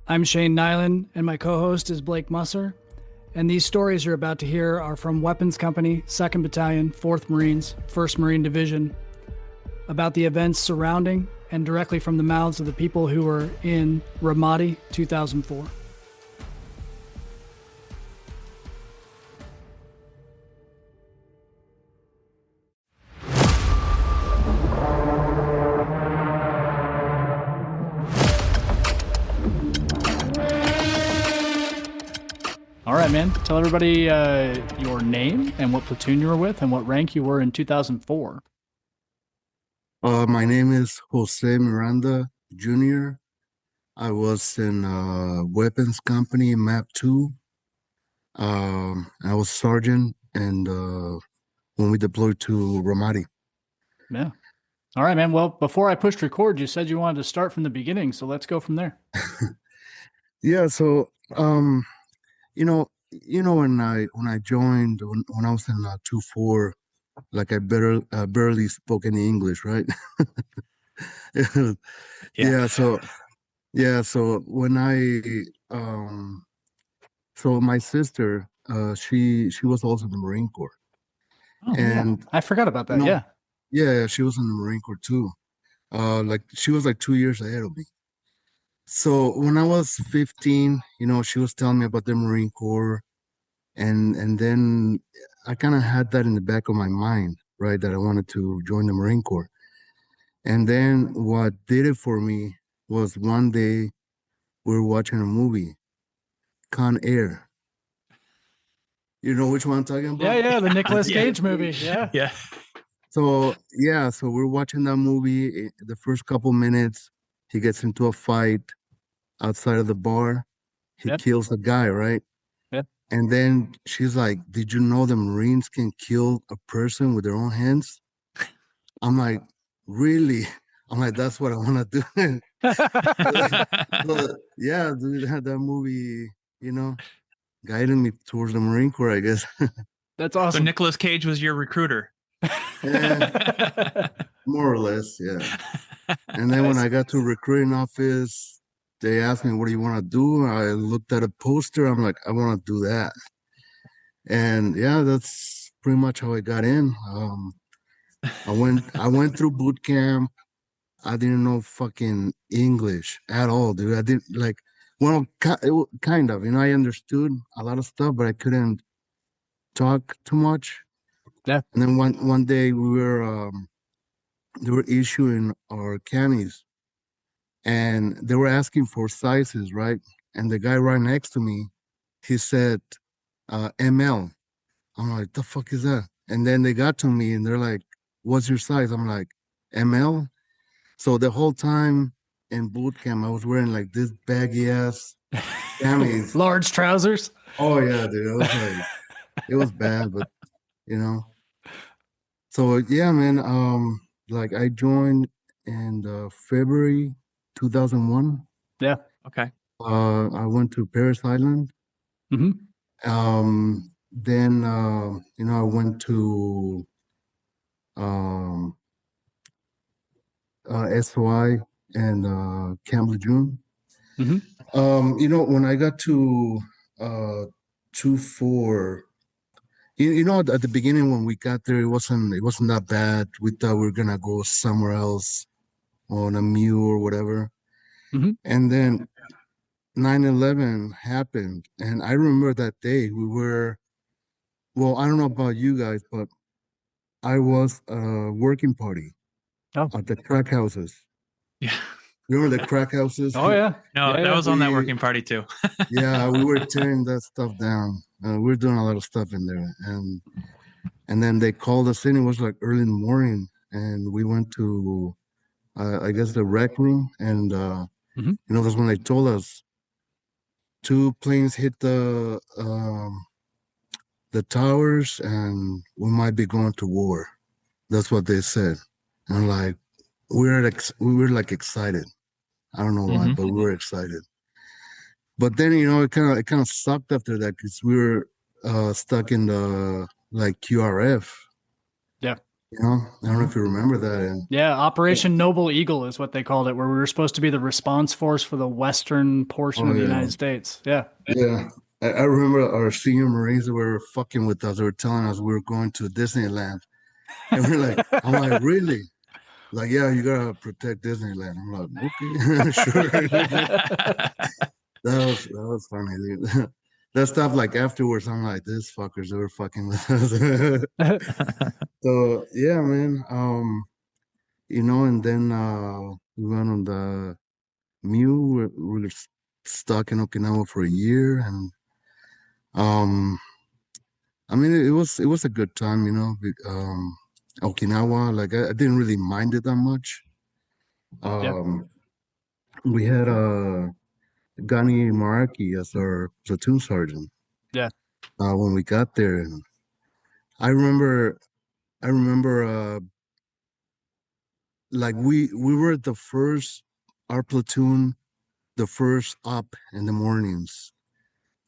I'm Shane Nyland, and my co-host is Blake Musser. And these stories you're about to hear are from Weapons Company, 2nd Battalion, 4th Marines, 1st Marine Division, about the events surrounding and directly from the mouths of the people who were in Ramadi, 2004. All right, man. Tell everybody your name and what platoon you were with and what rank you were in 2004. My name is Jose Miranda Jr. I was in Weapons Company, Map 2. I was sergeant, and when we deployed to Ramadi. Yeah. All right, man. Well, before I pushed record, you said you wanted to start from the beginning, so let's go from there. Yeah, so when I joined when I was in 2-4, like I barely spoke any English, right? Yeah. So when so my sister, she was also in the Marine Corps. Oh, And yeah. I forgot about that. Yeah. Yeah, she was in the Marine Corps too. Like she was like 2 years ahead of me. So when I was 15, she was telling me about the Marine Corps, and then I kind of had that in the back of my mind, right, that I wanted to join the Marine Corps. And then what did it for me was one day we were watching a movie, Con Air. You know which one I'm talking about? Yeah, the Nicolas Cage movie. Yeah. Yeah. So we're watching that movie. The first couple minutes, he gets into a fight outside of the bar. He Yep. kills a guy, right? Yep. And then she's like, "Did you know the Marines can kill a person with their own hands?" I'm like, "Really?" I'm like, "That's what I want to do." So, yeah, dude, that movie, guided me towards the Marine Corps, I guess. That's So awesome. Nicolas Cage was your recruiter. Yeah, more or less, yeah. And then when I got to recruiting office, they asked me, "What do you want to do?" I looked at a poster. I'm like, "I want to do that." And yeah, that's pretty much how I got in. I went through boot camp. I didn't know fucking English at all, dude. I didn't like, well, kind of, I understood a lot of stuff, but I couldn't talk too much. Yeah. And then one day they were issuing our camis, and they were asking for sizes, right? And the guy right next to me, he said, ML. I'm like, the fuck is that? And then they got to me and they're like, "What's your size?" I'm like, ML. So the whole time in boot camp, I was wearing like this baggy ass camis. Large trousers. Oh yeah, dude. It was like, it was bad, but So yeah, man. Like I joined in February 2001. Yeah. Okay. I went to Paris Island. Mm-hmm. Then I went to um SOI and Camp Lejeune. Mm-hmm. When I got to 2-4, at the beginning when we got there, it wasn't that bad. We thought we were gonna go somewhere else on a mule or whatever. Mm-hmm. And then 9/11 happened, and I remember that day well, I don't know about you guys, but I was a working party at the crack houses. Yeah. You remember the crack houses? Oh yeah. No, Yeah, that was on that working party too. Yeah, we were tearing that stuff down. We were doing a lot of stuff in there, and then they called us in. It was like early in the morning, and we went to, I guess, the rec room, and that's when they told us 2 planes hit the towers, and we might be going to war. That's what they said, and like we were like excited. I don't know why, but we were excited. But then it kind of sucked after that because we were stuck in the like QRF. Yeah. You know, I don't know if you remember that. And Yeah, Operation Noble Eagle is what they called it, where we were supposed to be the response force for the western portion oh of the yeah, United States. Yeah. yeah. I remember our senior Marines that were fucking with us. They were telling us we were going to Disneyland, and we're like, I'm like, really? Like, yeah, you gotta protect Disneyland. I'm like, okay, sure. That was funny, dude. That stuff like afterwards, I'm like, this fuckers, they were fucking with us. So yeah, man. And then we went on the Mew. We were stuck in Okinawa for a year, and um, I mean, it was a good time, Okinawa, like I didn't really mind it that much. Yeah. Um, we had Gani Maraki as our platoon sergeant Yeah. when we got there, and I remember, I remember, like we were the first, our platoon, the first up in the mornings.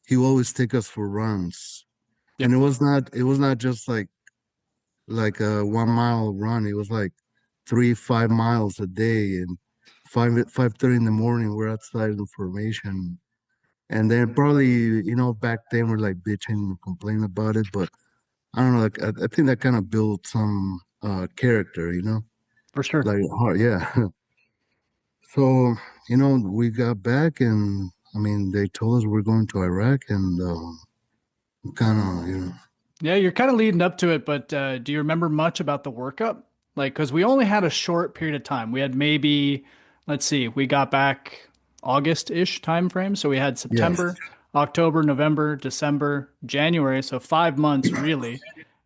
He would always take us for runs, Yep. and it was not just like a 1 mile run. It was like 3-5 miles a day, and 5:30 in the morning we're outside in formation. And then probably, back then we're like bitching and complaining about it, but I don't know, like I think that kind of built some character, For sure. like heart, yeah. So, we got back, and I mean they told us we're going to Iraq, and kind of, Yeah, you're kind of leading up to it, but do you remember much about the workup? Like, because we only had a short period of time. We had maybe, let's see, we got back August-ish time frame. So we had yes. September, October, November, December, January. So 5 months really.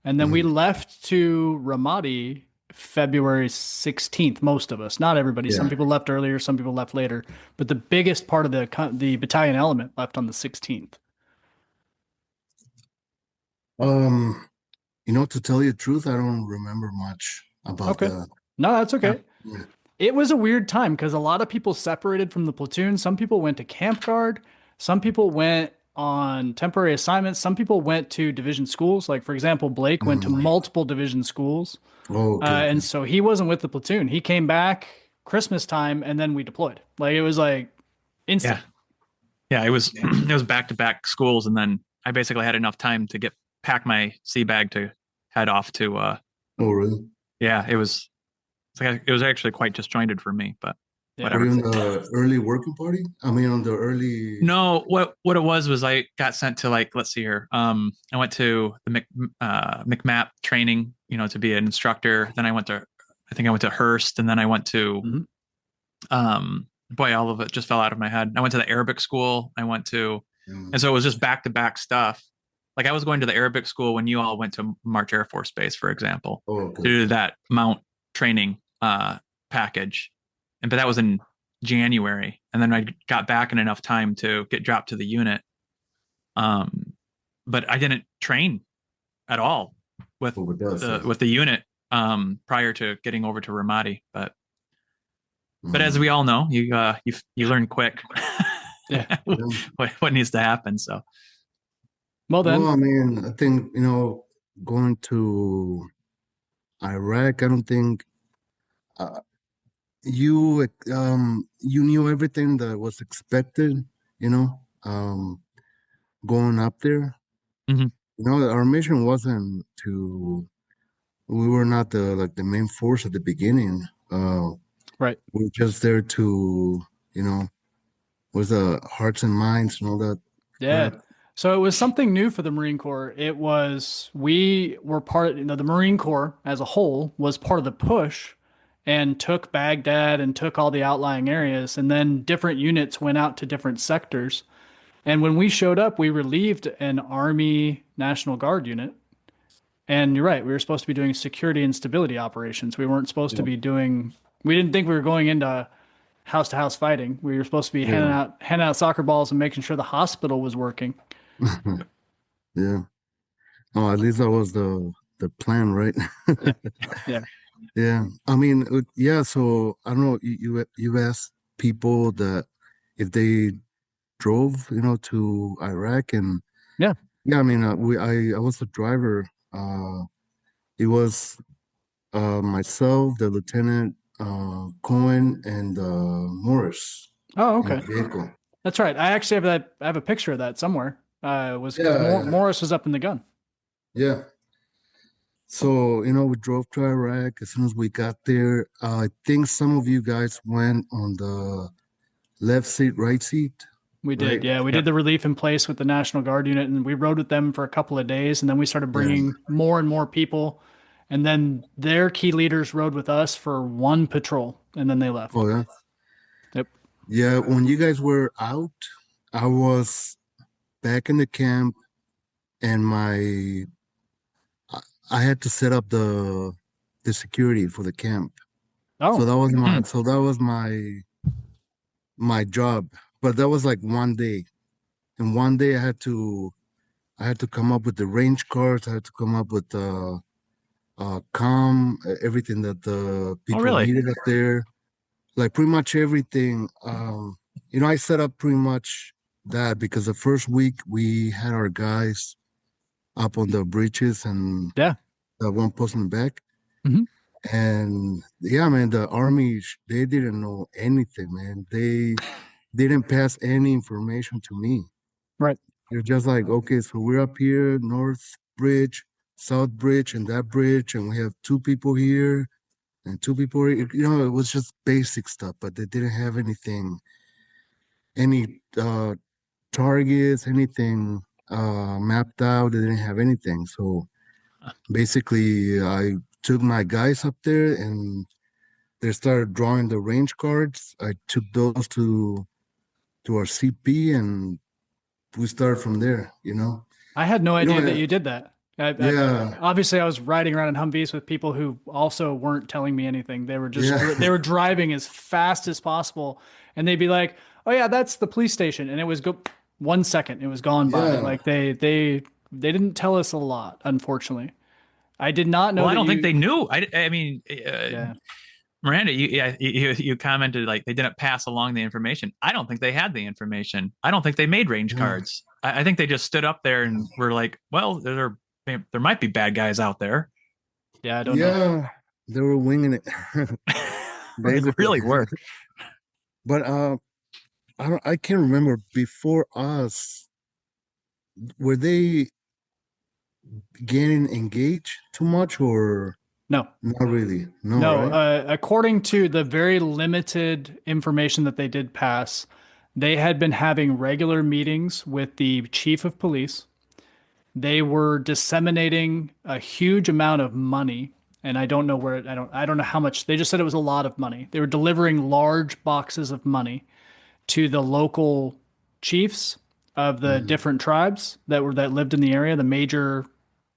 And then we Mhm. left to Ramadi February 16th, most of us. Not everybody. Some Yeah. people left earlier, some people left later. But the biggest part of the battalion element left on the 16th. Um, to tell you the truth, I don't remember much about Okay. that. No, that's okay. Yeah. It was a weird time because a lot of people separated from the platoon. Some people went to camp guard. Some people went on temporary assignments. Some people went to division schools. Like, for example, Blake went to Mm. multiple division schools. Oh, okay. And so he wasn't with the platoon. He came back Christmas time and then we deployed. Like, it was like instant. Yeah. It was it was back to back schools, and then I basically had enough time to pack my sea bag to head off to. Oh, really? Yeah, it was actually quite disjointed for me, but Yeah. Were whatever. you in the early working party? I mean, on the early. No, what it was I got sent to, like, let's see here. I went to the McMap training, to be an instructor. Then I think I went to Hearst, and then I went to Mhm. boy, all of it just fell out of my head. I went to the Arabic school. And so it was just back to back stuff. Like, I was going to the Arabic school when you all went to March Air Force Base, for example, Oh, to okay. do that mount training package. But that was in January, and then I got back in enough time to get dropped to the unit. But I didn't train at all with Oh, with us, yeah. the unit prior to getting over to Ramadi. But Mm. as we all know, you learn quick Yeah. what needs to happen. So Well, then, Well, I mean, I think, going to Iraq, I don't think uh, you knew everything that was expected, you know, going up there. Mhm. Our mission wasn't we were not the main force at the beginning. right. We were just there to, with the hearts and minds and all that Yeah. crap. So it was something new for the Marine Corps. We were part, the Marine Corps as a whole was part of the push and took Baghdad and took all the outlying areas. And then different units went out to different sectors. And when we showed up, we relieved an Army National Guard unit. And you're right, we were supposed to be doing security and stability operations. We weren't supposed to Yeah. be we didn't think we were going into house to house fighting. We were supposed to be handing out soccer balls and making sure the hospital was working. Yeah. Oh, at least that was the plan, right? Yeah. Yeah. Yeah. I mean, yeah. So I don't know. You asked people that if they drove, to Iraq, and Yeah. yeah. I mean, I was a driver. It was myself, the lieutenant, Cohen, and Morris Oh, in the okay. vehicle. That's right. I actually have that. I have a picture of that somewhere. Was because Yeah, Morris was up in the gun. yeah. So, we drove to Iraq. As soon as we got there, I think some of you guys went on the left seat, right seat, We did, right? yeah. We Yep. did the relief in place with the National Guard unit, and we rode with them for a couple of days, and then we started Yeah. bringing more and more people, and then their key leaders rode with us for one patrol, and then they left. Oh, yeah. Yep. Yeah, when you guys were out, I was back in the camp, and I had to set up the security for the camp. So Oh, that was my job. But that was like one day. And one day I had to come up with the range cards, I had to come up with the everything that the people really? needed up there. Like pretty much everything. I set up pretty much that because the first week we had our guys up on the bridges and yeah. the one post in the back. Mhm. And yeah, man, the army, they didn't know anything, man. They didn't pass any information to me. Right. They're just like, okay, so we're up here, North Bridge, South Bridge, and that bridge, and we have two people here and two people here. It was just basic stuff, but they didn't have any targets, anything mapped out. They didn't have anything. So basically, I took my guys up there and they started drawing the range cards. I took those to our CP and we started from there. I had no You know, idea that you did that. yeah, Obviously, I was riding around in Humvees with people who also weren't telling me anything. They were just yeah, they were driving as fast as possible, and they'd be like, "Oh yeah, that's the police station," and it was go 1 second, it was gone by. yeah, Like they didn't tell us a lot, unfortunately. I did not know Well, I that don't think you. they knew. I mean, Yeah, Miranda, you commented like they didn't pass along the information. I don't think they had the information. I don't think they made range yeah, cards. I think they just stood up there and were like, "Well, there might be bad guys out there." yeah, I don't know. yeah. They were winging it, They basically. really were. But I can't remember before us. Were they getting engaged too much or No, not really? No, no. right? According to the very limited information that they did pass, they had been having regular meetings with the chief of police. They were disseminating a huge amount of money, and I don't know where I don't know how much. They just said it was a lot of money. They were delivering large boxes of money to the local chiefs of the Mhm. different tribes that lived in the area, the major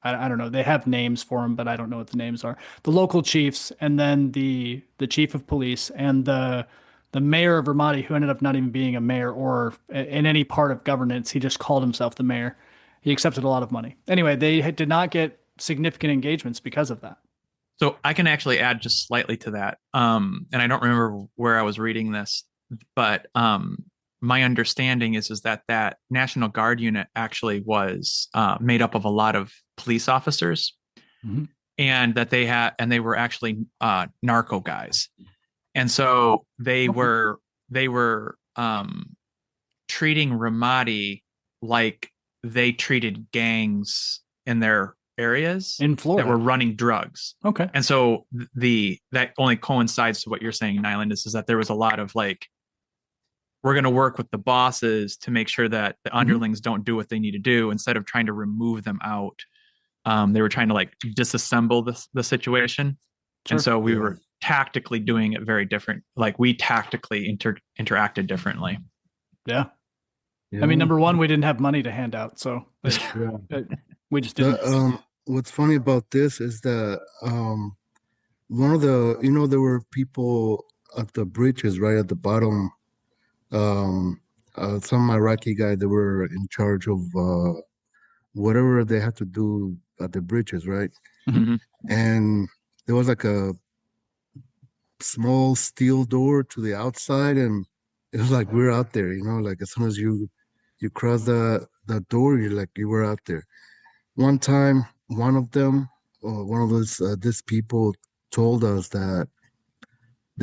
I don't know. They have names for them, but I don't know what the names are. The local chiefs, and then the chief of police, and the mayor of Ramadi, who ended up not even being a mayor or in any part of governance. He just called himself the mayor. He accepted a lot of money. Anyway, they did not get significant engagements because of that. So I can actually add just slightly to that. And I don't remember where I was reading this, but my understanding is that National Guard unit actually was made up of a lot of police officers, Mhm. and that they were actually narco guys, and so they were treating Ramadi like they treated gangs in their areas In that were Florida. running drugs. Okay. And so that only coincides to what you're saying, Nyland, is that there was a lot of like, we're going to work with the bosses to make sure that the underlings don't do what they need to do, instead of trying to remove them out. They were trying to like disassemble the situation. And Sure. so we Yeah. were tactically doing it very different. Like we tactically interacted differently. Yeah. I Yeah. mean, number one, we didn't have money to hand out, so Yeah. we just didn't. What's funny about this is that one of there were people at the bridges right at the bottom. Um, some Iraqi guy that were in charge of whatever they had to do at the bridges, right? Mhm. And there was like a small steel door to the outside, and it was like we're out there, like as soon as you cross the door, you were out there. One time, one of these people told us that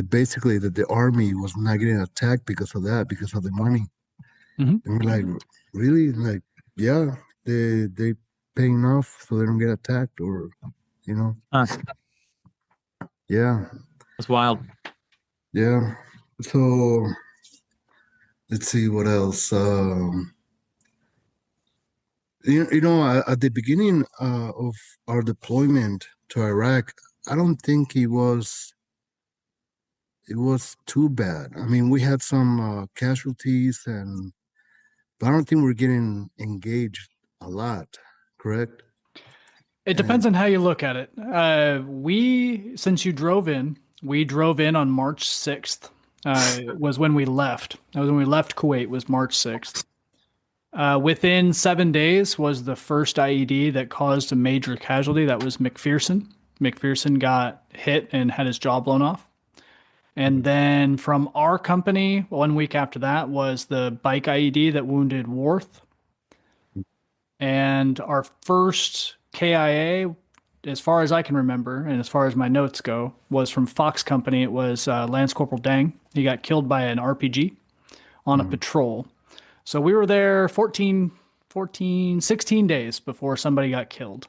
basically that the army was not getting attacked because of that, because of the money. Mhm. And we're like, really? Like, yeah, they pay enough so they don't get attacked, or you know. Huh. Yeah, That's wild. yeah. So let's see what else. At the beginning of our deployment to Iraq, I don't think it was too bad. I mean, we had some casualties, but I don't think we're getting engaged a lot. Correct? It depends on how you look at it. Since you drove in, we drove in on March 6th. Was when we left. That was when we left Kuwait. Was March 6th. Within 7 days was the first IED that caused a major casualty. That was McPherson. McPherson got hit and had his jaw blown off. And then from our company, 1 week after that was the bike IED that wounded Worth. And our first KIA, as far as I can remember, and as far as my notes go, was from Fox Company. It was Lance Corporal Dang. He got killed by an RPG on a patrol. So we were there 16 days before somebody got killed.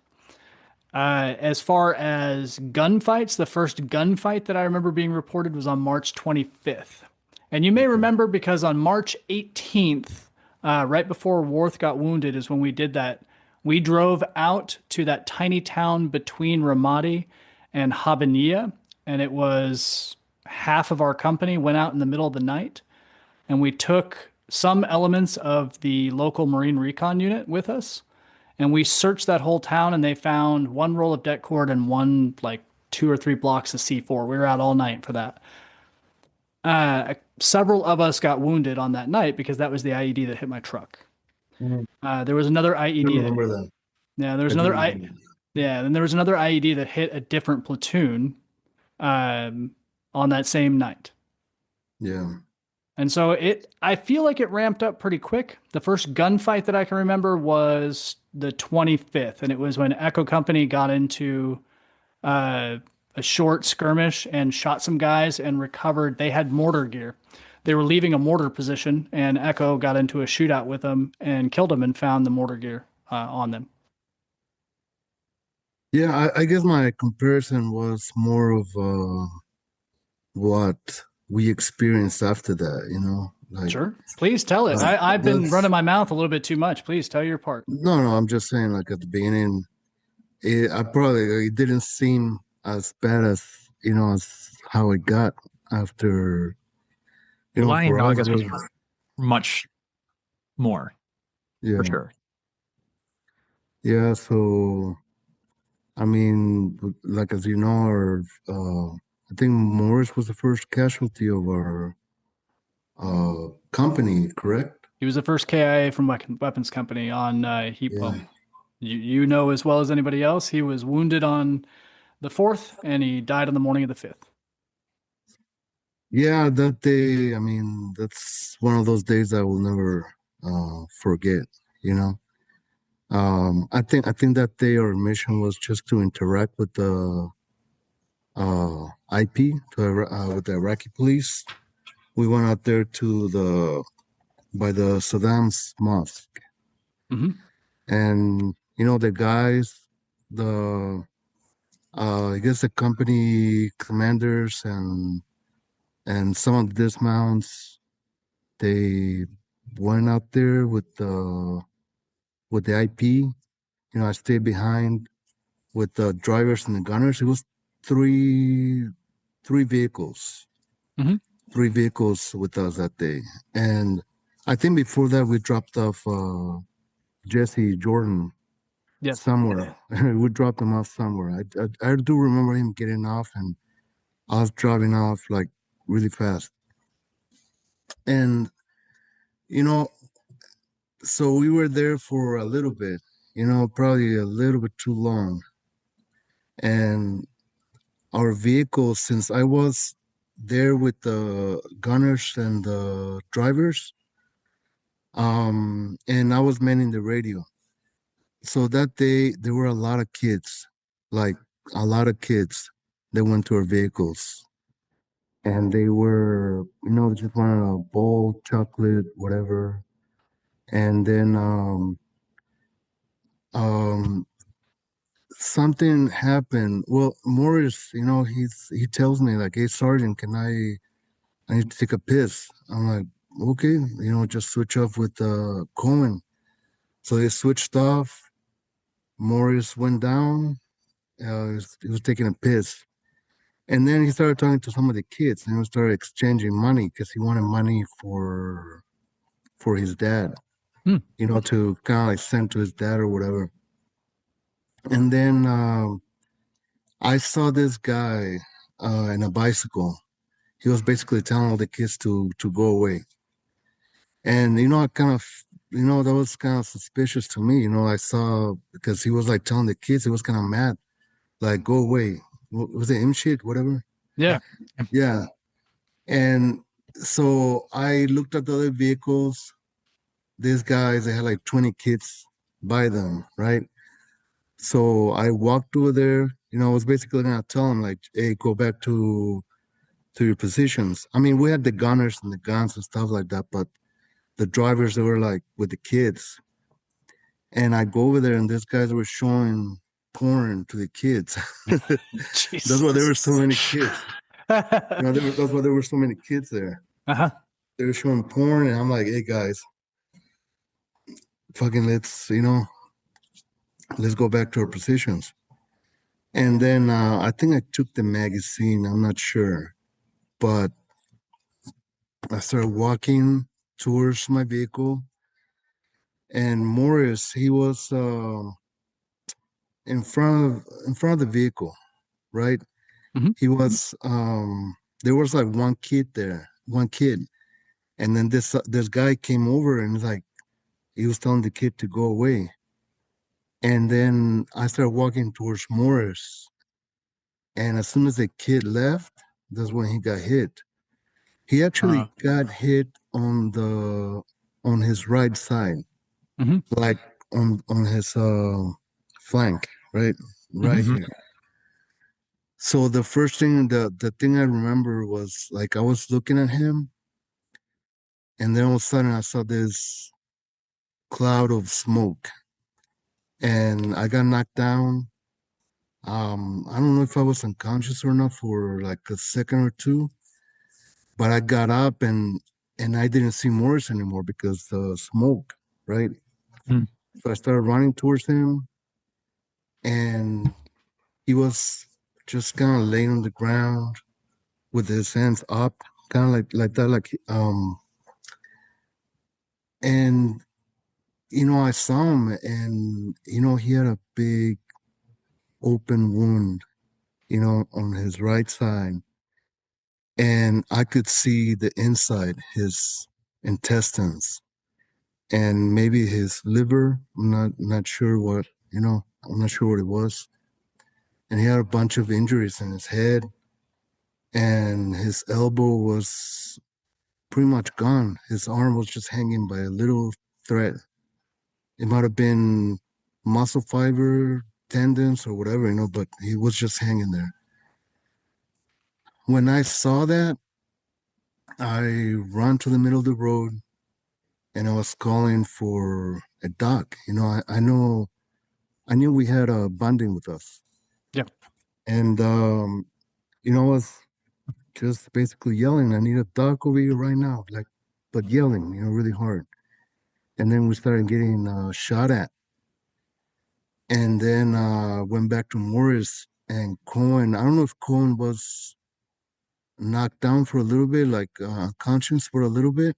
As far as gunfights, the first gunfight that I remember being reported was on March 25th. And you may remember because on March 18th, right before Worth got wounded, is when we did that. We drove out to that tiny town between Ramadi and Habaniya, and it was half of our company went out in the middle of the night, and we took some elements of the local Marine Recon unit with us, and we searched that whole town, and they found one roll of det cord and one, like 2 or 3 blocks of C4. We were out all night for that. Several of us got wounded on that night because that was the IED that hit my truck. There was another I IED. remember that. Yeah, there was then there was another IED that hit a different platoon on that same night. Yeah. And so I feel like it ramped up pretty quick. The first gunfight that I can remember was the 25th, and it was when Echo Company got into a short skirmish and shot some guys and recovered. They had mortar gear. They were leaving a mortar position, and Echo got into a shootout with them and killed them and found the mortar gear on them. Yeah, I guess my comparison was more of what we experienced after that, like Sure. Please tell it. I've been running my mouth a little bit too much. Please tell your part. No, I'm just saying, like at the beginning, it didn't seem as bad as as how it got after. Lion for dog us, was much more, yeah, for sure. yeah. So, I mean, like as you know, I think Morris was the first casualty of our company, correct? He was the first KIA from Weapons Company on heat Yeah. pump. You know as well as anybody else, he was wounded on the 4th and he died on the morning of the 5th. Yeah, that day, I mean, that's one of those days I will never forget, you know. I think that day our mission was just to interact with the IP with the Iraqi police. We went out there by the Saddam's mosque, and the guys, the I guess the company commanders and some of the dismounts, they went out there with the IP. I stayed behind with the drivers and the gunners. It was three vehicles, Mhm. 3 vehicles with us that day. And I think before that we dropped off Jesse Jordan Yes. somewhere. We dropped him off somewhere. I do remember him getting off, and I was driving off like really fast. And so we were there for a little bit, probably a little bit too long. And our vehicle, since I was there with the gunners and the drivers, and I was manning the radio. So that day there were a lot of kids, like a lot of kids. they went to our vehicles. And they were, just wanted a bowl, chocolate, whatever. And then um, something happened. Well, Morris, he tells me like, "Hey, Sergeant, I need to take a piss." I'm like, "Okay, just switch off with Cohen." So they switched off. Morris went down. He was taking a piss. And then he started talking to some of the kids, and we started exchanging money because he wanted money for his dad, Hmm. to kind of like send to his dad or whatever. And then I saw this guy in a bicycle. He was basically telling all the kids to go away. And I kind of, that was kind of suspicious to me. I saw because he was like telling the kids, he was kind of mad, like go away. Was it him shit, whatever? Yeah. Yeah. And so I looked at the other vehicles. These guys, they had like 20 kids by them, right? So I walked over there. I was basically gonna tell them like, "Hey, go back to your positions." I mean, we had the gunners and the guns and stuff like that, but the drivers, they were like with the kids. And I go over there, and these guys were showing porn to the kids. That's why there were so many kids. That's why there were so many kids there. Uh-huh. They were showing porn, and I'm like, "Hey guys, fucking let's go back to our positions." And then I think I took the magazine. I'm not sure, but I started walking towards my vehicle, and Morris, he was in front of the vehicle, right? Mhm. He was there was like one kid there, one kid, and then this guy came over and he was telling the kid to go away, and then I started walking towards Morris, and as soon as the kid left, that's when he got hit. He actually got hit on his right side, Mhm. like on his flank, right, right Mhm. here. So the first thing, the thing I remember was like I was looking at him, and then all of a sudden I saw this cloud of smoke, and I got knocked down. I don't know if I was unconscious or not for like a second or two, but I got up and I didn't see Morris anymore because the smoke, right? Hmm. So I started running towards him, and he was just kind of laying on the ground with his hands up, kind of like that, and I saw him, and he had a big open wound, on his right side, and I could see the inside, his intestines, and maybe his liver. I'm not sure what, I'm not sure what it was. And he had a bunch of injuries in his head, and his elbow was pretty much gone. His arm was just hanging by a little thread. It might have been muscle fiber, tendons, or whatever, but he was just hanging there. When I saw that, I ran to the middle of the road, and I was calling for a doc. I knew we had a bonding with us. Yeah. And I was just basically yelling, "I need a doc over here right now," but yelling, really hard. And then we started getting shot at. And then went back to Morris and Cohen. I don't know if Cohen was knocked down for a little bit, like conscious for a little bit,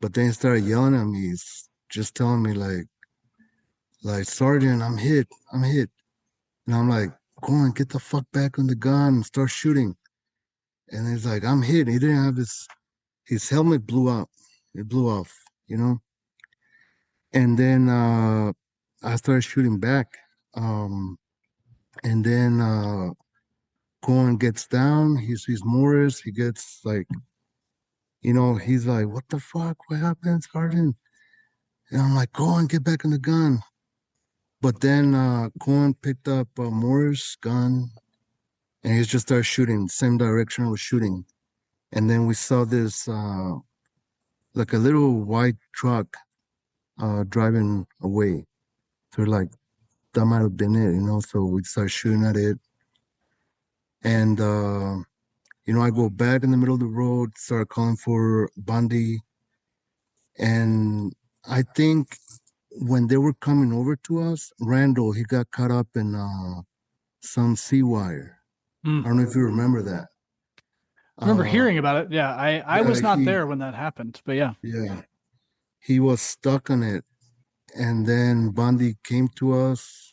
but then he started yelling at me, just telling me like Sergeant, I'm hit. And I'm like, Cohen, get the fuck back on the gun and start shooting. And he's like, I'm hit. He didn't have his helmet blew up. It blew off, you know? And then I started shooting back. Um, and then Cohen gets down. He sees Morris. He gets like, he's like, what the fuck? What happened, Sergeant? And I'm like, Cohen, get back in the gun. But then Cohen picked up Morris' gun, and he just started shooting, same direction I was shooting. And then we saw this like a little white truck driving away. So we're like, that might have been it. So we started shooting at it. And I go back in the middle of the road, start calling for Bundy. And I think when they were coming over to us, Randall, he got caught up in some sea wire. I don't know if you remember that. I remember hearing about it. Yeah, I was not he, there when that happened, but yeah. Yeah, he was stuck on it. And then Bundy came to us.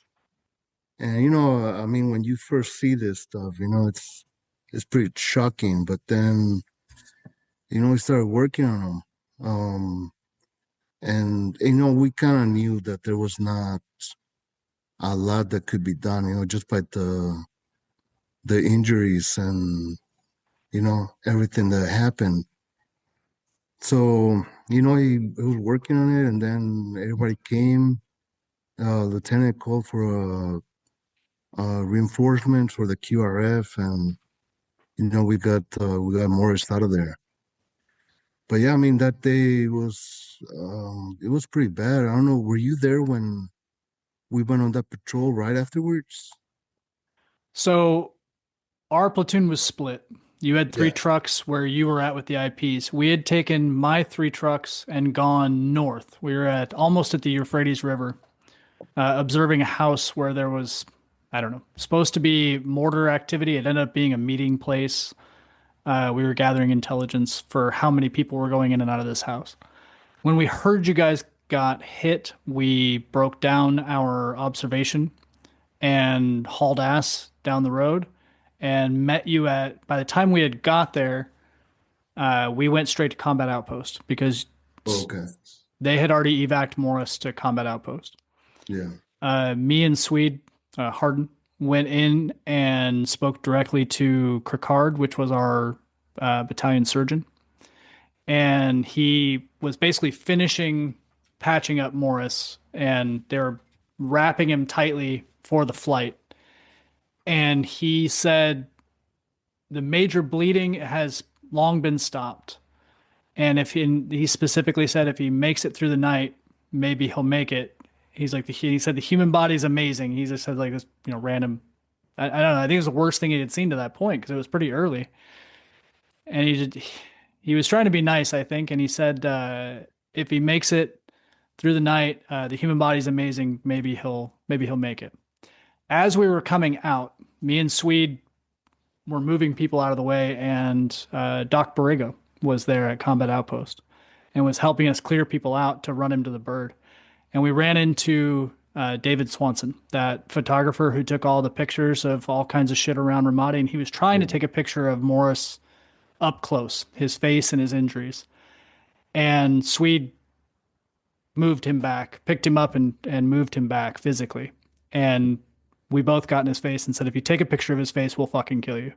And, I mean, when you first see this stuff, it's pretty shocking. But then, we started working on them. And, we kind of knew that there was not a lot that could be done, just by the injuries and, everything that happened. So, he was working on it, and then everybody came. Lieutenant called for a reinforcement for the QRF, and we got Morris out of there. But yeah, I mean, that day was it was pretty bad. I don't know, were you there when we went on that patrol right afterwards? So our platoon was split. You had 3 Yeah. trucks where you were at with the IPs. We had taken my 3 trucks and gone north. We were almost at the Euphrates River, observing a house where there was, I don't know, supposed to be mortar activity. It ended up being a meeting place. We were gathering intelligence for how many people were going in and out of this house. When we heard you guys got hit, we broke down our observation and hauled ass down the road and met you by the time we had got there, we went straight to combat outpost because Okay. they had already evac'd Morris to combat outpost. Yeah. Me and Swede, Harden, went in and spoke directly to Cricard, which was our battalion surgeon. And he was basically finishing patching up Morris, and they were wrapping him tightly for the flight. And he said the major bleeding has long been stopped. And he specifically said if he makes it through the night, maybe he'll make it. He's like, he said the human body is amazing. He just said like this, random. I don't know. I think it was the worst thing he had seen to that point because it was pretty early. And he was trying to be nice, I think. And he said if he makes it through the night, the human body is amazing. Maybe he'll make it. As we were coming out, me and Swede were moving people out of the way, and Doc Borrego was there at Combat Outpost and was helping us clear people out to run him to the bird. And we ran into David Swanson, that photographer who took all the pictures of all kinds of shit around Ramadi, and he was trying to take a picture of Morris up close, his face and his injuries. And Swede moved him back, picked him up and moved him back physically. And we both got in his face and said, if you take a picture of his face, we'll fucking kill you.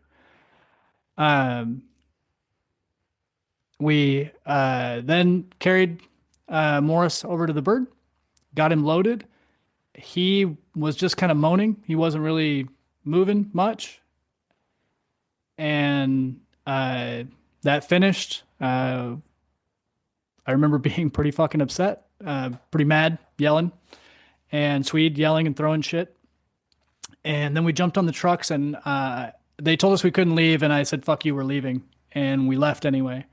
We then carried Morris over to the bird, got him loaded. He was just kind of moaning. He wasn't really moving much. And that finished. I remember being pretty fucking upset, pretty mad, yelling, and Swede yelling and throwing shit. And then we jumped on the trucks, and they told us we couldn't leave. And I said, fuck you, we're leaving. And we left anyway.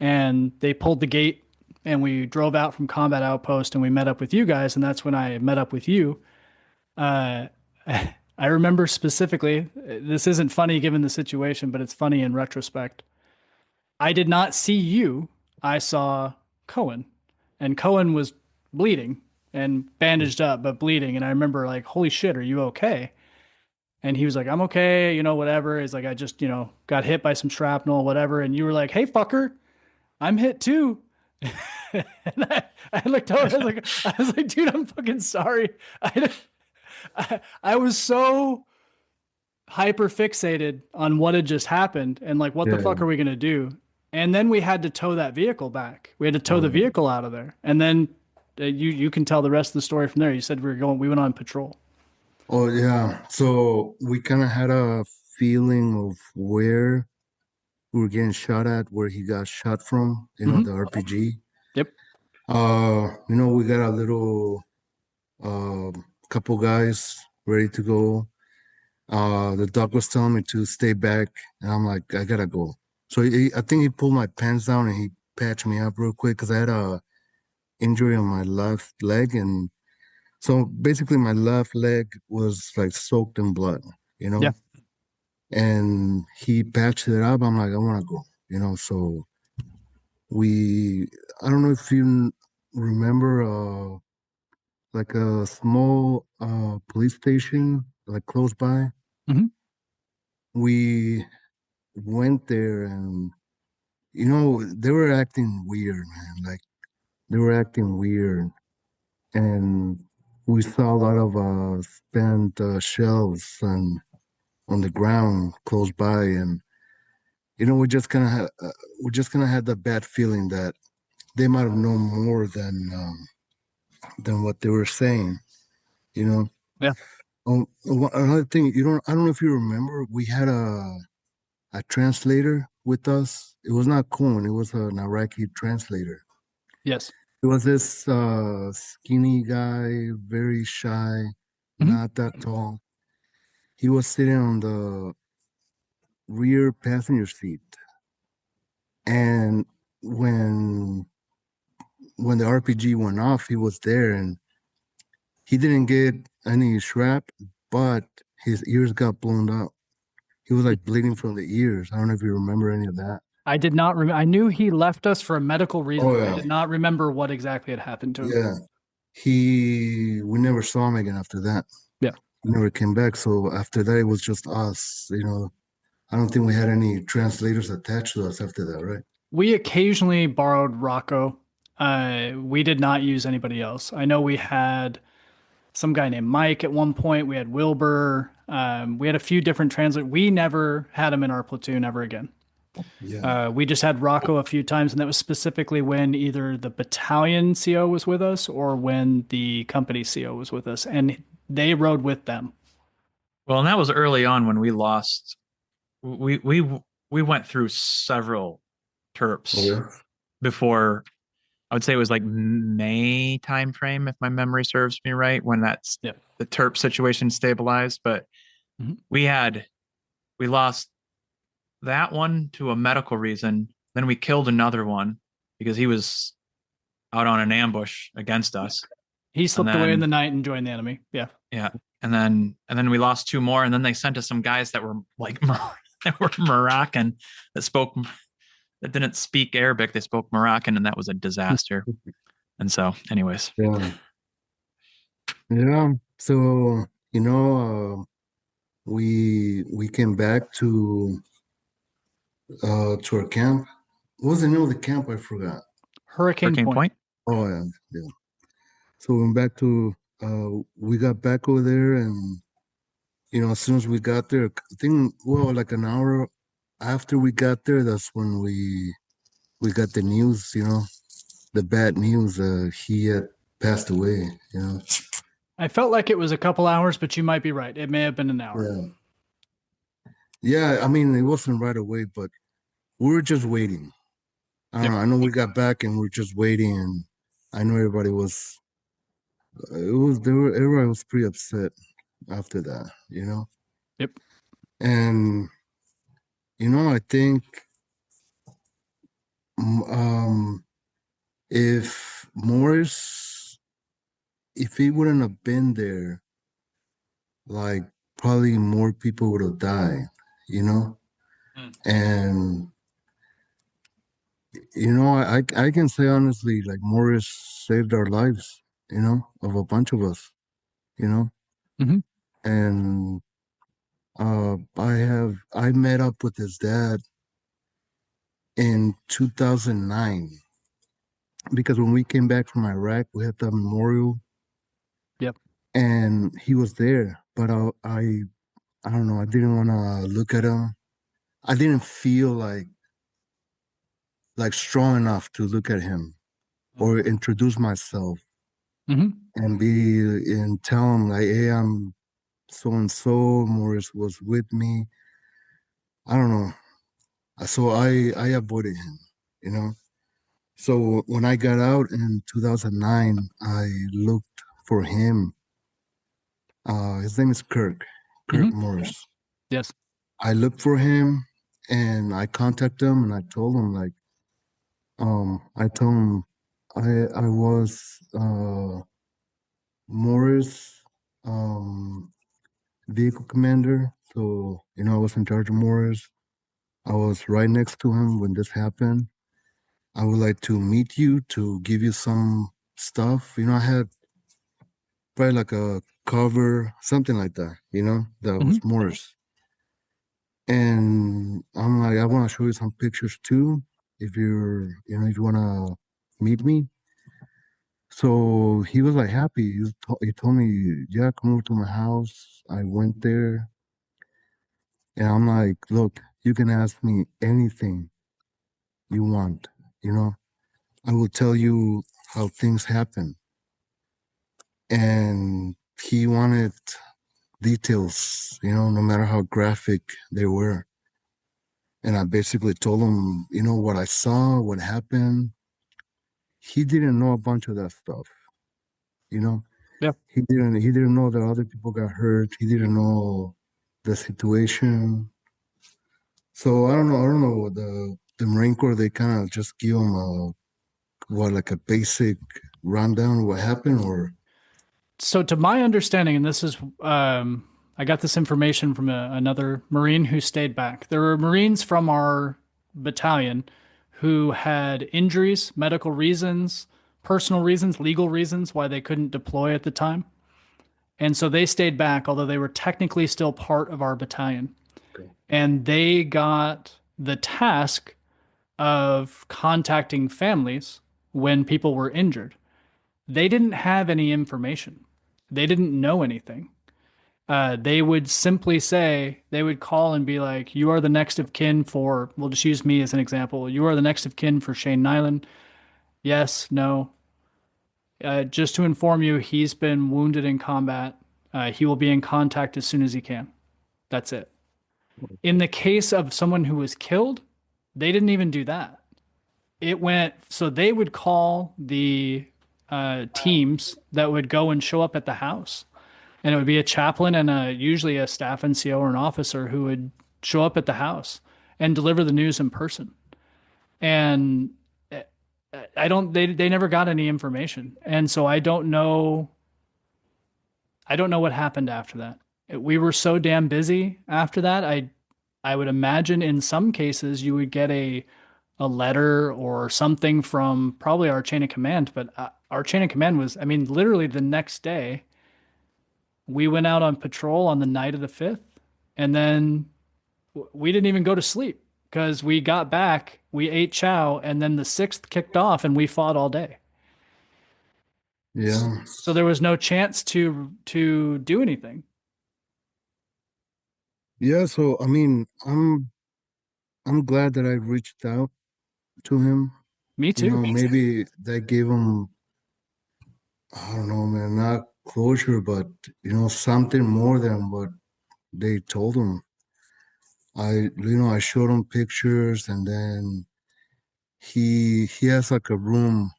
And they pulled the gate, and we drove out from combat outpost, and we met up with you guys. And that's when I met up with you. I remember specifically, this isn't funny given the situation, but it's funny in retrospect. I did not see you. I saw Cohen, and Cohen was bleeding and bandaged up, but bleeding. And I remember like, holy shit, are you okay? And he was like, I'm okay, whatever. He's like, I just, got hit by some shrapnel, whatever. And you were like, hey, fucker, I'm hit too. And I looked over, I was like, dude, I'm fucking sorry. I was so hyper fixated on what had just happened and like, what the fuck are we going to do? And then we had to tow that vehicle back. We had to tow the vehicle out of there. And then you can tell the rest of the story from there. You said we went on patrol. Oh yeah. So we kind of had a feeling of where we were getting shot at, where he got shot from, the RPG. Yep. We got a little couple guys ready to go. The doc was telling me to stay back, and I'm like, I gotta go. So I think he pulled my pants down and he patched me up real quick because I had a injury on my left leg, and so basically my left leg was like soaked in blood, Yeah. And he patched it up. I'm like, I want to go, so I don't know if you remember like a small police station like close by. Mhm. We went there, and they were acting weird, man. Like they were acting weird, and we saw a lot of spent shells and on the ground close by, and we're just gonna have the bad feeling that they might have known more than what they were saying, you know. Yeah. Another thing, I don't know if you remember, we had a translator with us. It was not Cohen, it was an Iraqi translator. Yes. It was this skinny guy, very shy, not that tall. He was sitting on the rear passenger seat. And when the RPG went off, he was there, and he didn't get any shrap, but his ears got blown out. He was like bleeding from the ears. I don't know if you remember any of that. I did not remember. I knew he left us for a medical reason. Oh, I yeah. did not remember what exactly had happened to him. Yeah. We never saw him again after that. Yeah. He never came back. So after that, it was just us, I don't think we had any translators attached to us after that, right? We occasionally borrowed Rocco. We did not use anybody else. I know we had some guy named Mike at one point. We had Wilbur. We had a few different translators. We never had him in our platoon ever again. Yeah. We just had Rocco a few times, and that was specifically when either the battalion CO was with us or when the company CO was with us, and they rode with them. Well, and that was early on when we lost. We went through several terps before. I would say it was like May timeframe, if my memory serves me right, when that's the terp situation stabilized. But we lost that one to a medical reason. Then we killed another one because he was out on an ambush against us. He slipped away in the night and joined the enemy. Yeah. Yeah. And then we lost two more, and then they sent us some guys that were like that were Moroccan that didn't speak Arabic. They spoke Moroccan, and that was a disaster. And so, anyways. Yeah. Yeah. So, we came back to our camp. What was the name of the camp? I forgot. Hurricane Point. Oh, yeah. So we went back to we got back over there, and as soon as we got there, I think like an hour after we got there, that's when we got the news, the bad news. He had passed away, I felt like it was a couple hours, but you might be right. It may have been an hour. Yeah. I mean, it wasn't right away, but we were just waiting. I don't know. I know we got back and we're just waiting, and I know everybody was. Everybody was pretty upset after that, Yep. And I think if Morris, if he wouldn't have been there, like probably more people would have died, and I can say honestly, like Morris saved our lives, of a bunch of us, and I met up with his dad in 2009 because when we came back from Iraq, we had the memorial. Yep. And he was there, but I don't know. I didn't want to look at him. I didn't feel like strong enough to look at him or introduce myself and tell him like, hey, I'm so and so. Morris was with me. I don't know. So I avoided him, you know. So when I got out in 2009, I looked for him. His name is Kirk Mhm. Morris. Yes. I looked for him and I contacted him and I told him like, I told him I was Morris vehicle commander. So, you know, I was in charge of Morris. I was right next to him when this happened. I would like to meet you to give you some stuff. You know, I had probably like a cover, something like that, you know, that Mhm. was Morris. And I'm like, I want to show you some pictures too, if you're, you know, if you want to meet me. So he was like happy. He told me, yeah, come over to my house. I went there and I'm like, look, you can ask me anything you want, you know, I will tell you how things happen. And he wanted details, you know, no matter how graphic they were. And I basically told him, you know, what I saw, what happened. He didn't know a bunch of that stuff, you know. Yeah. He didn't know that other people got hurt. He didn't know the situation. So I don't know the Marine Corps, they kind of just give him like a basic rundown of what happened, or So, to my understanding, and this is, I got this information from another Marine who stayed back. There were Marines from our battalion who had injuries, medical reasons, personal reasons, legal reasons why they couldn't deploy at the time. And so they stayed back, although they were technically still part of our battalion. okay. And they got the task of contacting families when people were injured. They didn't have any information. They didn't know anything. They would simply say, they would call and be like, you are the next of kin for, we'll just use me as an example. You are the next of kin for Shane Nyland. Yes, no. Just to inform you, he's been wounded in combat. He will be in contact as soon as he can. That's it. In the case of someone who was killed, they didn't even do that. It went, so they would call the teams that would go and show up at the house. And it would be a chaplain and usually a staff NCO or an officer who would show up at the house and deliver the news in person. And they never got any information. And so I don't know what happened after that. We were so damn busy after that. I would imagine in some cases you would get a letter or something from probably our chain of command, but our chain of command was, I mean, literally the next day we went out on patrol on the night of the 5th, and then we didn't even go to sleep because we got back, we ate chow, and then the 6th kicked off and we fought all day. Yeah. So there was no chance to do anything. Yeah, so I mean, I'm glad that I reached out to him. Me You know, too. maybe that gave him, I don't know, man, not closure, but you know, something more than what they told him. I showed him pictures, and then he has like a room,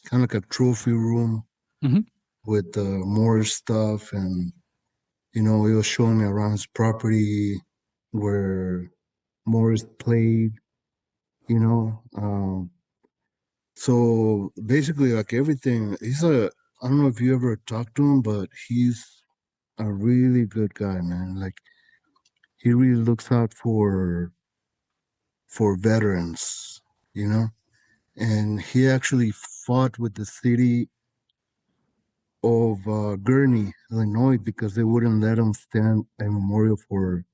kind of like a trophy room Hmm. with more stuff, and you know, he was showing me around his property where Morris played, you know. So basically, like everything, I don't know if you ever talked to him, but he's a really good guy, man. Like he really looks out for veterans, you know. And he actually fought with the city of Gurney, Illinois, because they wouldn't let him stand a memorial for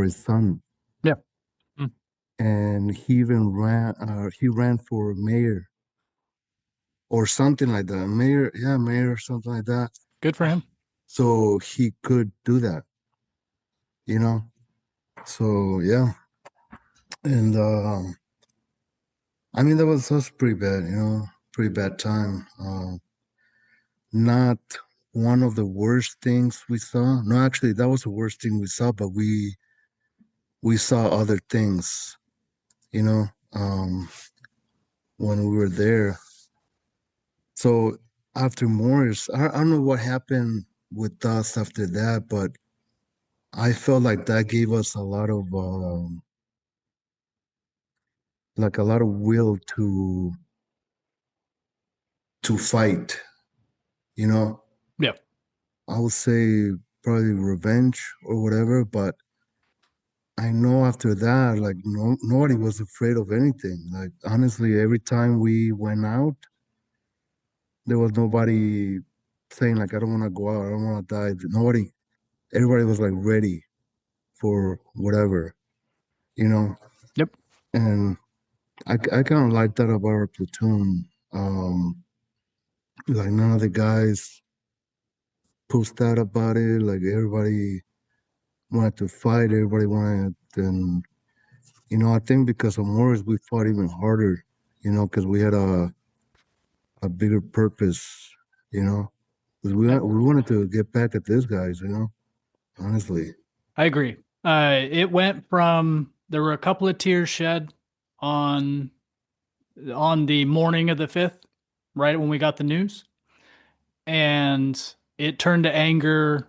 his son. Yeah. And he ran for mayor or something like that. Mayor, yeah, mayor or something like that. Good for him. So he could do that, you know. So yeah, and I mean that was pretty bad, you know, pretty bad time. Not one of the worst things we saw. No, actually, that was the worst thing we saw, but we saw other things, you know, um, when we were there. So after Morris, I don't know what happened with us after that, but I felt like that gave us a lot of like a lot of will to fight, you know. Yeah. I would say probably revenge or whatever, but I know after that, like nobody was afraid of anything. Like honestly, every time we went out, there was nobody saying like I don't want to go out, I don't want to die. Nobody, everybody was like ready for whatever, you know. Yep. And I kind of like that about our platoon. Like none of the guys post out about it. Like everybody wanted to fight. Everybody wanted, and I think because of Morris, we fought even harder. Because we had a bigger purpose. You know, because we wanted to get back at these guys. Honestly. I agree. It went from there were a couple of tears shed on the morning of the 5th, right when we got the news, and it turned to anger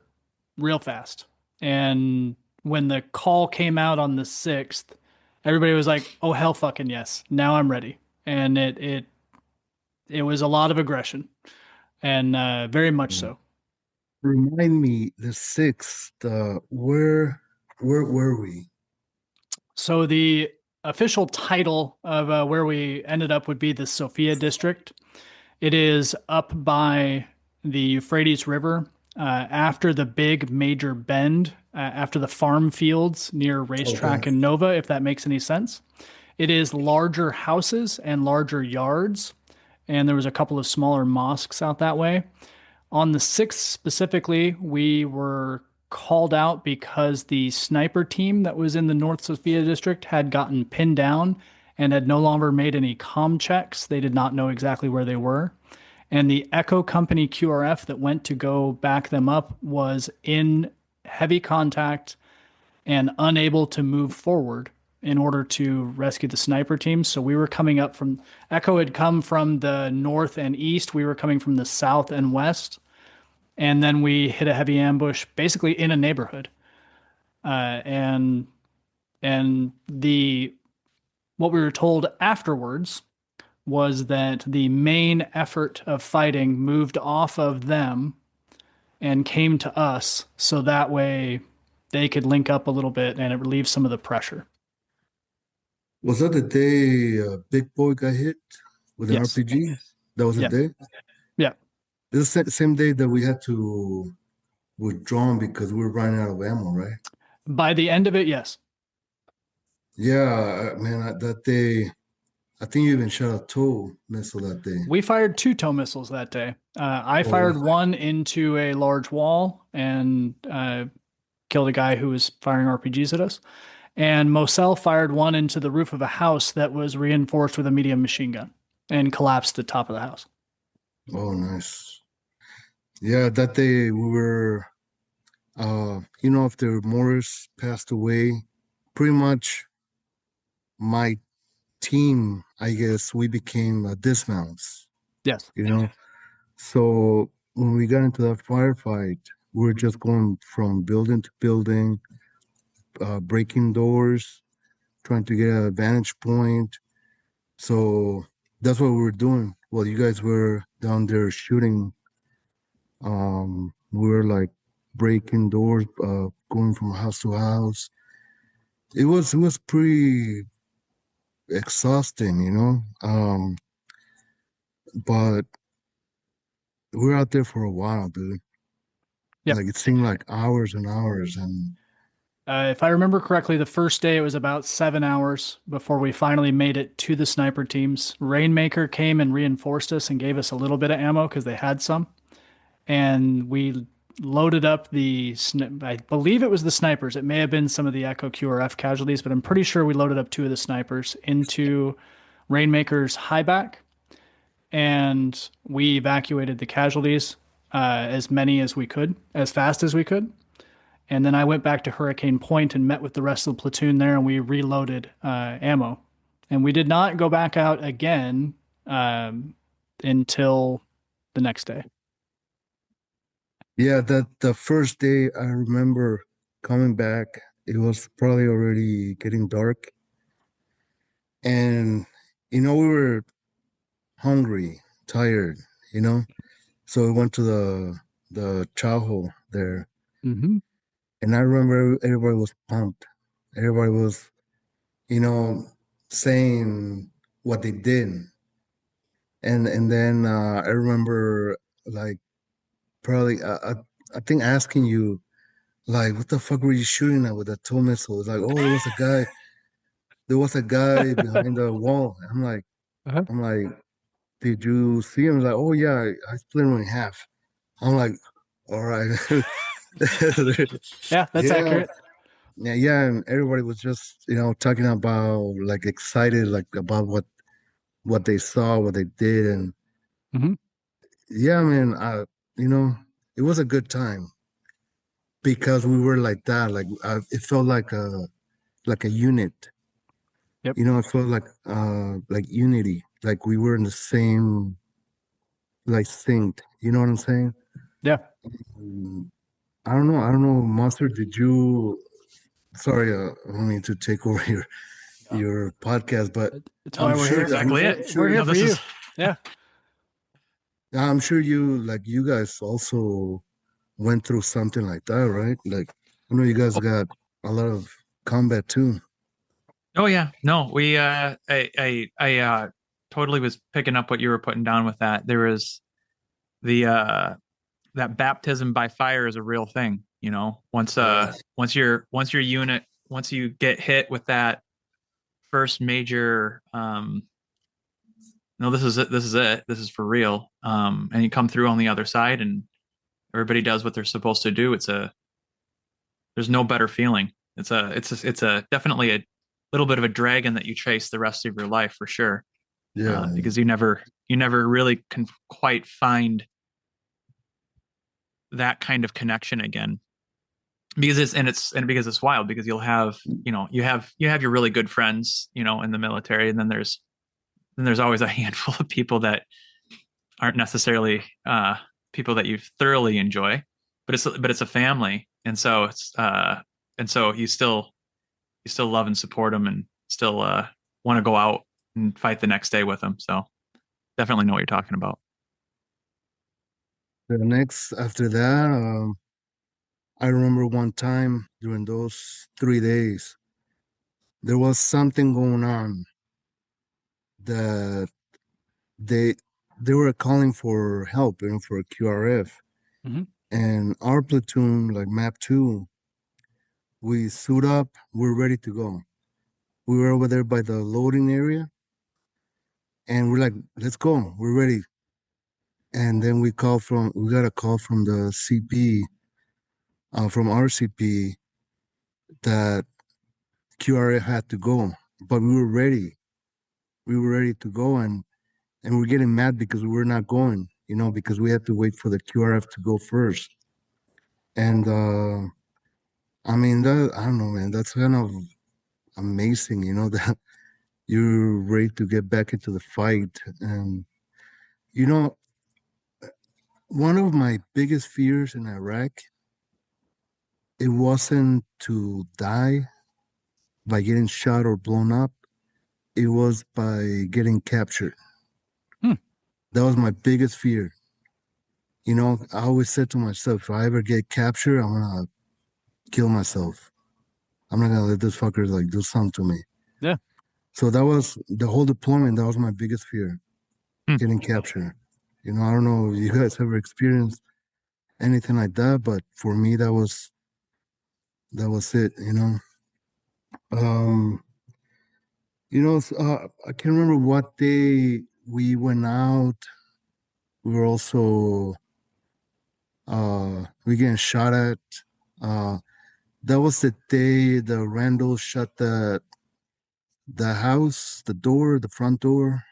real fast. And when the call came out on the 6th, everybody was like, "Oh hell fucking yes. Now I'm ready." And it was a lot of aggression, and very much so. Remind me, the 6th, where were we? So the official title of where we ended up would be the Sofia district. It is up by the Euphrates River, after the big major bend, after the farm fields near Racetrack Okay. and Nova, if that makes any sense. It is larger houses and larger yards, and there was a couple of smaller mosques out that way. On the 6th specifically, we were called out because the sniper team that was in the North Sofia district had gotten pinned down and had no longer made any comm checks. They did not know exactly where they were. And the Echo Company QRF that went to go back them up was in heavy contact and unable to move forward in order to rescue the sniper team. So we were coming up from Echo had come from the north and east. We were coming from the south and west. And then we hit a heavy ambush basically in a neighborhood. And the what we were told afterwards was that the main effort of fighting moved off of them and came to us, so that way they could link up a little bit and it relieves some of the pressure. Was that the day Big Boy got hit with an Yes. RPG? That was the Yeah. day? Yeah. This is the same day that we had to withdraw because we were running out of ammo, right? By the end of it, yes. Yeah, man, that day, I think you even shot a tow missile that day. We fired 2 tow missiles that day. I Oh, fired one into a large wall and killed a guy who was firing RPGs at us. And Mosel fired one into the roof of a house that was reinforced with a medium machine gun and collapsed the top of the house. oh, nice. Yeah, that day we were, after Morris passed away, pretty much my team, I guess, we became dismounts, Yes. you know? So when we got into that firefight, we were just going from building to building, breaking doors, trying to get a vantage point. So that's what we were doing. While you guys were down there shooting, we were like breaking doors, going from house to house. It was pretty exhausting, but we were out there for a while, dude. Yep. Like it seemed like hours and hours, and If I remember correctly, the first day it was about 7 hours before we finally made it to the sniper teams. Rainmaker came and reinforced us and gave us a little bit of ammo because they had some. And we loaded up I believe it was the snipers. It may have been some of the Echo QRF casualties, but I'm pretty sure we loaded up 2 of the snipers into Rainmaker's high back, and we evacuated the casualties, as many as we could, as fast as we could. And then I went back to Hurricane Point and met with the rest of the platoon there, and we reloaded ammo. And we did not go back out again until the next day. Yeah, that the first day I remember coming back, it was probably already getting dark. And, we were hungry, tired, So we went to the chow there. Mm-hmm. And I remember everybody was pumped. Everybody was, saying what they did. And then I remember like probably I think asking you like, what the fuck were you shooting at with that tow missile? It's like, oh, there was a guy behind the wall. Uh-huh. I'm like, did you see him? He's like, oh yeah, I split him in half. I'm like, all right. Yeah, that's Yeah. accurate. Yeah, and everybody was just, talking about like excited, like about what they saw, what they did, and Mm-hmm. yeah, man, it was a good time because we were like that, like it felt like a unit, Yep. it felt like unity, like we were in the same like synced, you know what I'm saying? Yeah. Mm, I don't know, Monster, did you? Sorry, I don't mean to take over your podcast, but It's I'm why we're sure here. Exactly I'm it. We're here No, for this you. is Yeah. I'm sure you guys also went through something like that, right? Like I know you guys got a lot of combat too. Oh yeah, no, I totally was picking up what you were putting down with that. There was the that baptism by fire is a real thing, Yeah. Once your unit, once you get hit with that first major no, this is it, this is for real. And you come through on the other side and everybody does what they're supposed to do. There's no better feeling. It's a definitely a little bit of a dragon that you chase the rest of your life for sure. Yeah. Because you never really can quite find that kind of connection again. Because because it's wild, because you'll have, you have your really good friends, in the military, and then there's always a handful of people that aren't necessarily people that you thoroughly enjoy, but it's a family, and so you still love and support them, and still want to go out and fight the next day with them. So definitely know what you're talking about. The next after that, I remember one time during those 3 days, there was something going on that they they were calling for help, for QRF. Mm-hmm. And our platoon, like map two, we suit up, we're ready to go. We were over there by the loading area, and we're like, let's go, we're ready. And then we got a call from the CP, from our CP, that QRF had to go, but we were ready. We were ready to go, and we're getting mad because we were not going, because we had to wait for the QRF to go first. And I mean, I don't know, man, that's kind of amazing, that you're ready to get back into the fight. And you know, one of my biggest fears in Iraq, it wasn't to die by getting shot or blown up. It was by getting captured. Hmm. That was my biggest fear. I always said to myself, if I ever get captured, I'm gonna kill myself. I'm not gonna let those fuckers like do something to me. Yeah. So that was the whole deployment. That was my biggest fear, Hmm. getting captured. I don't know if you guys ever experienced anything like that, but for me, that was it. Um, I can't remember what day we went out. We were also we getting shot at. Uh, that was the day the Randall shut the house, the door, the front door,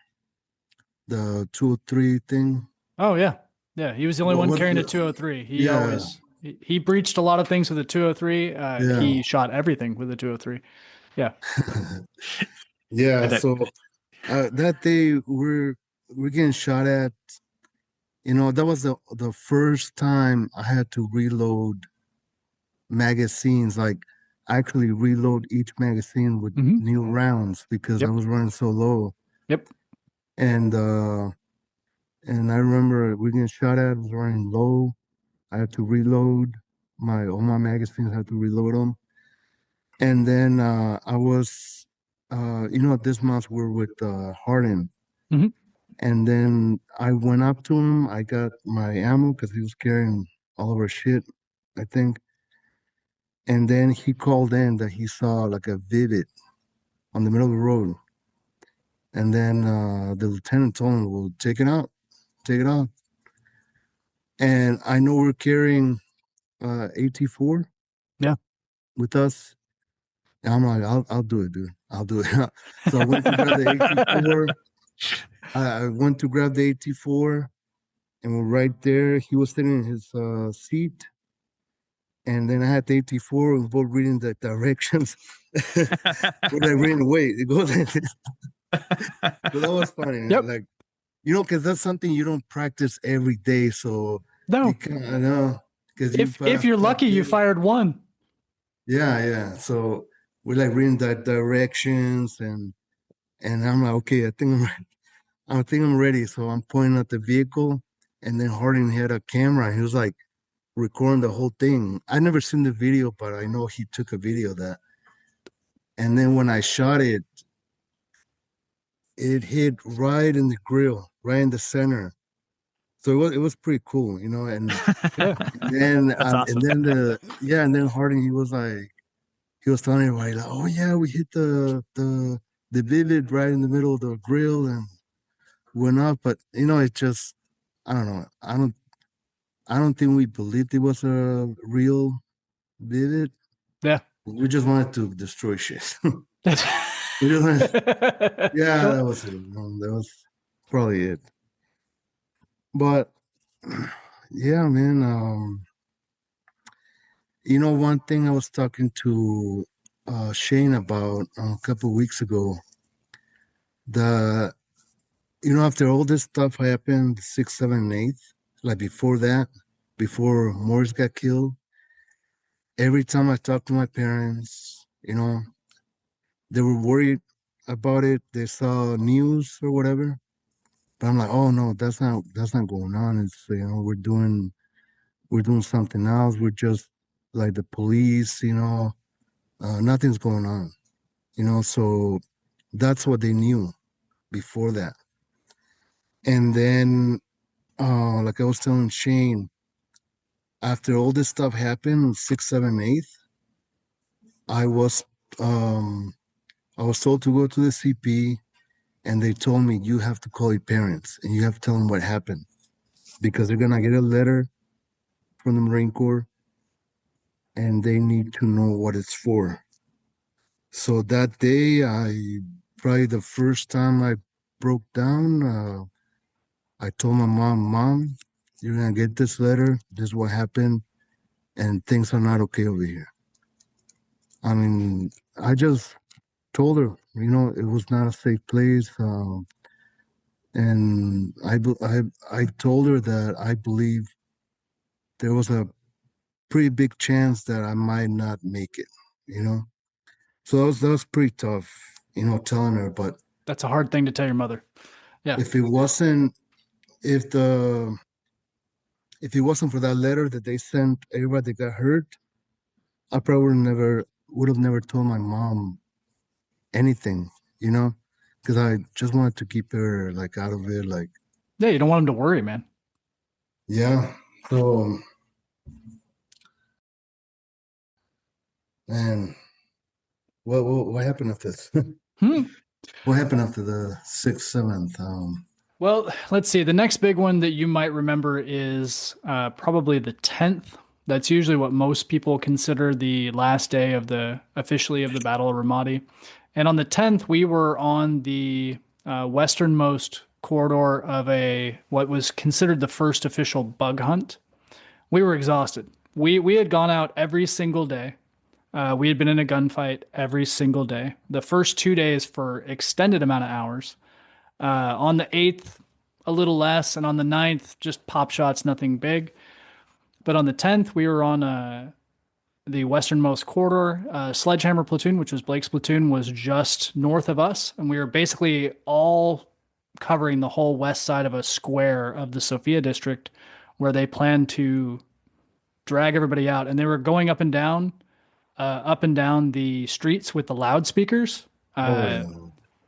the 203 thing. Oh yeah. Yeah. He was the only What one was carrying a the? 203. Yeah, He breached a lot of things with the 203. Yeah. He shot everything with the 203. Yeah. Yeah. That- So that day we're getting shot at. That was the first time I had to reload magazines, like actually reload each magazine with Mhm. new rounds because I Yep. was running so low. Yep. And I remember we getting shot at, I was running low. I had to reload all my magazines, I had to reload them. And then I was this month we're with Hardin. Mhm. And then I went up to him. I got my ammo because he was carrying all of our shit, I think. And then he called in that he saw like a vivid on the middle of the road. And then the lieutenant told him, well, take it out, take it out. And I know we're carrying AT4 Yeah. with us. And I'm like, I'll do it, dude. I'll do it. So I went to grab the AT4. I went to grab the AT4 and we're right there. He was sitting in his seat. And then I had the AT4 and we both reading the directions. We're like reading, wait, it goes like this. So that was funny. Yep. Like, because that's something you don't practice every day. So No. you kind of know. If you're lucky, you fired one. Yeah. So we're like reading the directions and I'm like, okay, I think I'm ready. I think I'm ready. So I'm pointing at the vehicle and then Harding had a camera. He was like recording the whole thing. I never seen the video, but I know he took a video of that. And then when I shot it, it hit right in the grill, right in the center. So it was pretty cool, and Yeah. then That's awesome. and then Harding he was telling everybody like, oh yeah, we hit the vivid right in the middle of the grill and went up, but it just I don't know. I don't think we believed it was a real vivid. Yeah. We just wanted to destroy shit. That's We just wanted, yeah, that was it. That was probably it. But yeah, man. One thing I was talking to Shane about a couple of weeks ago, the after all this stuff happened, 6th, 7th, and 8th, like before that, before Morris got killed, every time I talked to my parents, they were worried about it. They saw news or whatever. But I'm like, oh no, that's not going on. It's we're doing something else. We're just like the police, nothing's going on, so that's what they knew before that. And then, like I was telling Shane, after all this stuff happened, 6th, 7th, 8th, I was, um, I was told to go to the CP and they told me, you have to call your parents and you have to tell them what happened because they're going to get a letter from the Marine Corps and they need to know what it's for. So that day, probably the first time I broke down, I told my mom, you're gonna get this letter. This is what happened, and things are not okay over here. I mean, I just told her, it was not a safe place, and I told her that I believe there was a pretty big chance that I might not make it. So that was pretty tough, telling her. But a hard thing to tell your mother. Yeah. if it wasn't, if the if it wasn't for that letter that they sent everybody that got hurt, I probably would have never told my mom anything, because I just wanted to keep her like out of it, like Yeah, you don't want them to worry, man. yeah. So, man, what happened after this? What happened after the 6th, 7th? Well, let's see. The next big one that you might remember is probably the 10th. That's usually what most people consider the last day officially of the Battle of Ramadi. And on the 10th, we were on the westernmost corridor of what was considered the first official bug hunt. We were exhausted. We had gone out every single day. We had been in a gunfight every single day. The first 2 days for extended amount of hours. On the 8th, a little less, and on the 9th, just pop shots, nothing big. But on the 10th, we were on the westernmost quarter. Sledgehammer platoon, which was Blake's platoon, was just north of us, and we were basically all covering the whole west side of a square of the Sofia district, where they planned to drag everybody out, and they were going up and down the streets with the loudspeakers,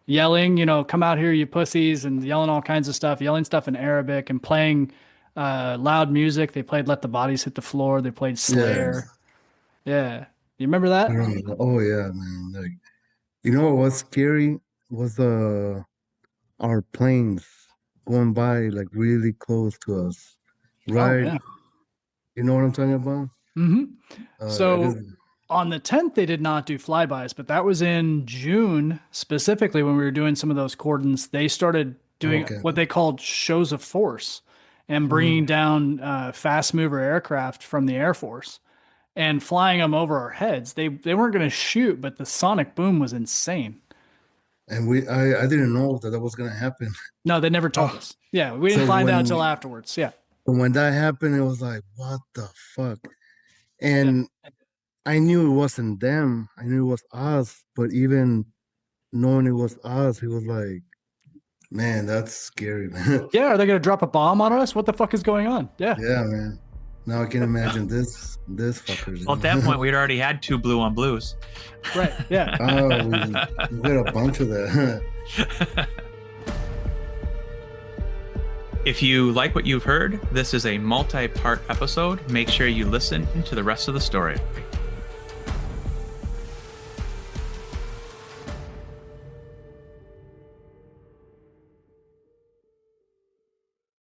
yelling, come out here, you pussies, and yelling all kinds of stuff, yelling stuff in Arabic and playing loud music. They played Let the Bodies Hit the Floor. They played Slayer. Yeah. You remember that? Oh yeah, man. Like, what was scary was our planes going by like really close to us. Right? Oh, yeah. You know what I'm talking about? Mm-hmm. So on the 10th, they did not do flybys, but that was in June, specifically when we were doing some of those cordons. They started doing what they called shows of force and bringing down fast mover aircraft from the Air Force and flying them over our heads. They weren't going to shoot, but the sonic boom was insane. And I didn't know that was going to happen. No, they never told us. Yeah, we didn't find out until afterwards. Yeah. When that happened, it was like, what the fuck? And I knew it wasn't them. I knew it was us. But even knowing it was us, he was like, man, that's scary, man. Yeah, are they going to drop a bomb on us? What the fuck is going on? Yeah. Yeah, man. Now I can imagine this fuckers. Well, at that point, we'd already had 2 blue on blues. Right, yeah. Oh, we got a bunch of that. If you like what you've heard, this is a multi-part episode. Make sure you listen to the rest of the story.